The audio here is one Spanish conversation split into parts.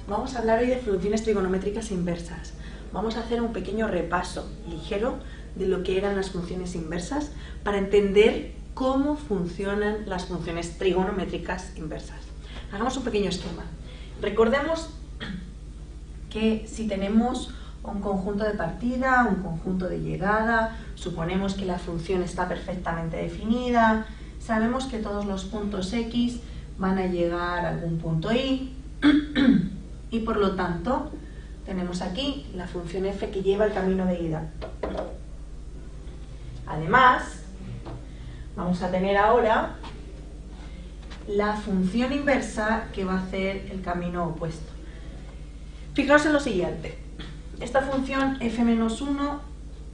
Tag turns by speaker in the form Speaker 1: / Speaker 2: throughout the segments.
Speaker 1: Vamos a hablar hoy de funciones trigonométricas inversas. Vamos a hacer un pequeño repaso ligero de lo que eran las funciones inversas para entender cómo funcionan las funciones trigonométricas inversas. Hagamos un pequeño esquema. Recordemos que si tenemos un conjunto de partida, un conjunto de llegada, suponemos que la función está perfectamente definida, sabemos que todos los puntos X van a llegar a algún punto Y y por lo tanto tenemos aquí la función f que lleva el camino de ida. Además, vamos a tener ahora la función inversa que va a hacer el camino opuesto. Fijaos en lo siguiente. Esta función f-1,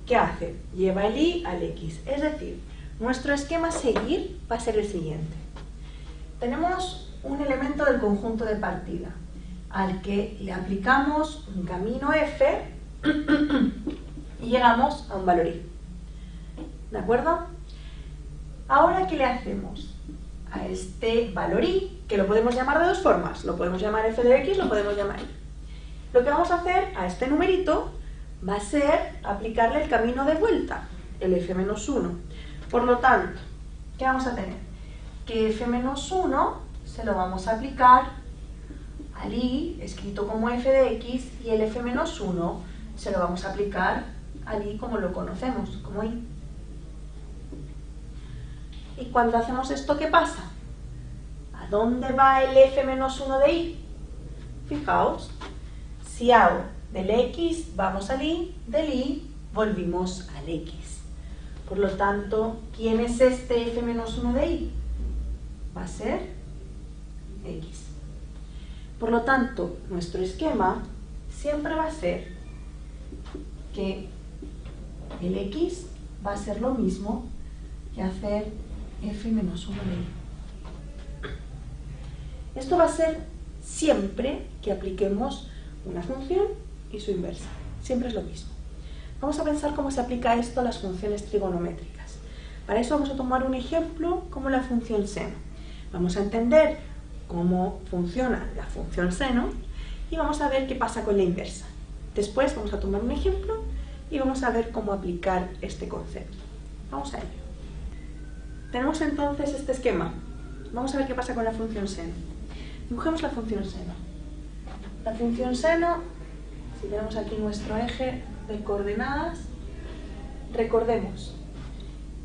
Speaker 1: ¿qué hace? Lleva el y al x. Es decir, nuestro esquema a seguir va a ser el siguiente. Tenemos un elemento del conjunto de partida al que le aplicamos un camino f y llegamos a un valor y. ¿De acuerdo? Ahora, ¿qué le hacemos a este valor y? Que lo podemos llamar de dos formas. Lo podemos llamar f de x, lo podemos llamar y. Lo que vamos a hacer a este numerito va a ser aplicarle el camino de vuelta, el f-1. Por lo tanto, ¿qué vamos a tener? Que f-1 se lo vamos a aplicar al y, escrito como f de x, y el f-1 se lo vamos a aplicar al y como lo conocemos, como y. Y cuando hacemos esto, ¿qué pasa? ¿A dónde va el f-1 de y? Fijaos, si hago del x vamos al y, del y volvimos al x. Por lo tanto, ¿quién es este f-1 de y? Va a ser x. Por lo tanto, nuestro esquema siempre va a ser que el x va a ser lo mismo que hacer f-1 de y. Esto va a ser siempre que apliquemos una función y su inversa. Siempre es lo mismo. Vamos a pensar cómo se aplica esto a las funciones trigonométricas. Para eso vamos a tomar un ejemplo como la función seno. Vamos a entender cómo funciona la función seno y vamos a ver qué pasa con la inversa. Después vamos a tomar un ejemplo y vamos a ver cómo aplicar este concepto. Vamos a ello. Tenemos entonces este esquema. Vamos a ver qué pasa con la función seno. Dibujemos la función seno. La función seno, si tenemos aquí nuestro eje de coordenadas, recordemos,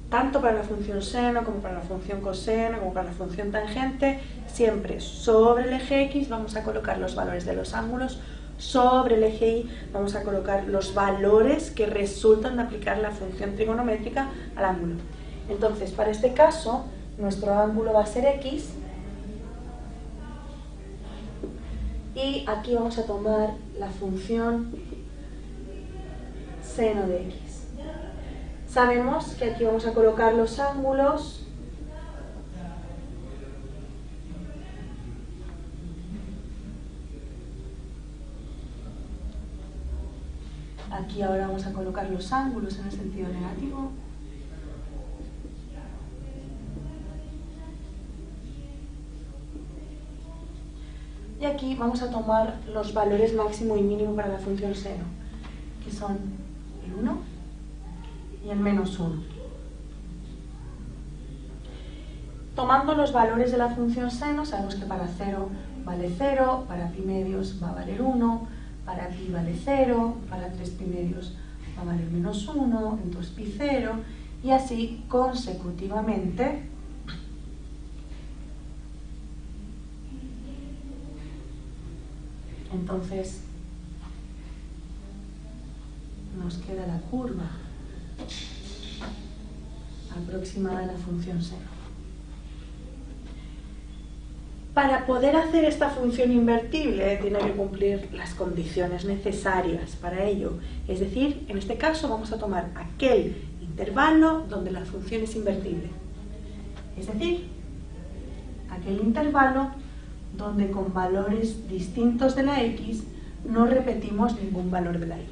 Speaker 1: tanto para la función seno como para la función coseno, como para la función tangente, siempre sobre el eje X vamos a colocar los valores de los ángulos, sobre el eje Y vamos a colocar los valores que resultan de aplicar la función trigonométrica al ángulo. Entonces, para este caso, nuestro ángulo va a ser X y aquí vamos a tomar la función seno de X. Sabemos que aquí vamos a colocar los ángulos aquí ahora vamos a colocar los ángulos en el sentido negativo. Y aquí vamos a tomar los valores máximo y mínimo para la función seno, que son el 1 y el menos 1. Tomando los valores de la función seno, sabemos que para 0 vale 0, para pi medios va a valer 1, para pi vale 0, para 3 pi medios va a valer menos 1, entonces pi 0, y así consecutivamente. Entonces nos queda la curva aproximada de la función seno. Para poder hacer esta función invertible tiene que cumplir las condiciones necesarias para ello. Es decir, en este caso vamos a tomar aquel intervalo donde la función es invertible. Es decir, aquel intervalo donde con valores distintos de la x no repetimos ningún valor de la y.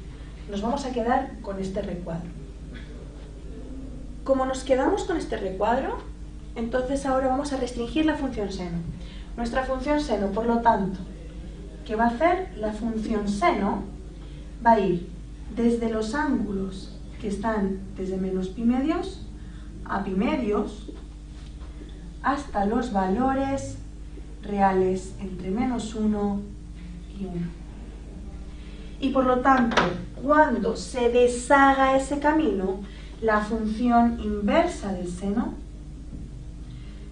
Speaker 1: Nos vamos a quedar con este recuadro. Como nos quedamos con este recuadro, entonces ahora vamos a restringir la función seno. Nuestra función seno, por lo tanto, ¿qué va a hacer? La función seno va a ir desde los ángulos que están desde menos pi medios a pi medios hasta los valores reales entre menos 1 y 1. Y por lo tanto, cuando se deshaga ese camino, la función inversa del seno,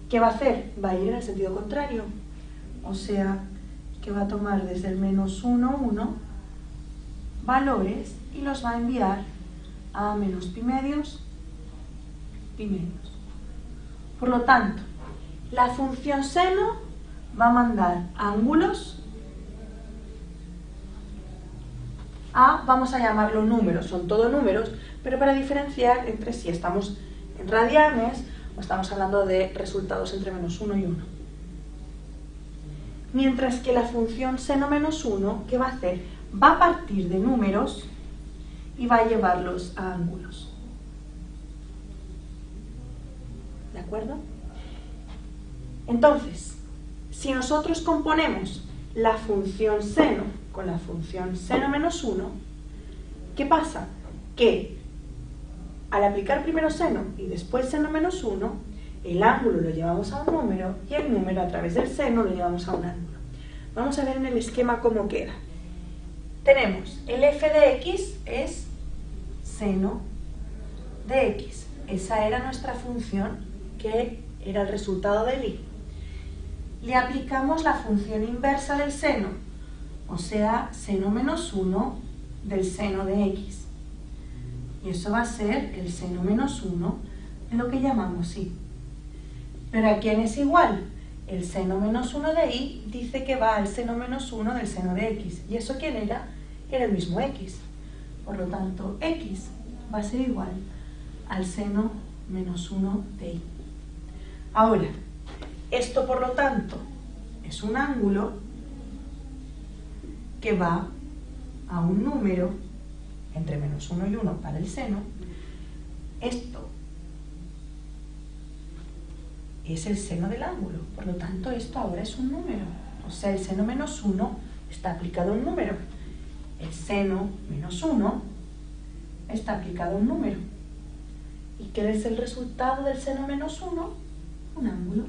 Speaker 1: ¿qué va a hacer? Va a ir en el sentido contrario. O sea, que va a tomar desde el menos 1, 1 valores y los va a enviar a menos pi medios, pi medios. Por lo tanto, la función seno va a mandar ángulos a, vamos a llamarlo números, son todo números, pero para diferenciar entre si estamos en radianes o estamos hablando de resultados entre menos 1 y 1. Mientras que la función seno menos 1, ¿qué va a hacer? Va a partir de números y va a llevarlos a ángulos. ¿De acuerdo? Entonces, si nosotros componemos la función seno con la función seno menos 1, ¿qué pasa? Que al aplicar primero seno y después seno menos 1, el ángulo lo llevamos a un número y el número a través del seno lo llevamos a un ángulo. Vamos a ver en el esquema cómo queda. Tenemos el f de x es seno de x. Esa era nuestra función que era el resultado del i. Le aplicamos la función inversa del seno, o sea, seno menos 1 del seno de x. Y eso va a ser el seno menos 1 de lo que llamamos i. ¿Pero a quién es igual? El seno menos 1 de i dice que va al seno menos 1 del seno de x. ¿Y eso quién era? Era el mismo x. Por lo tanto, x va a ser igual al seno menos 1 de i. Ahora, esto por lo tanto es un ángulo que va a un número entre menos 1 y 1 para el seno. Esto es el seno del ángulo, por lo tanto esto ahora es un número, o sea, el seno menos 1 está aplicado a un número, el seno menos 1 está aplicado a un número. ¿Y qué es el resultado del seno menos 1? Un ángulo.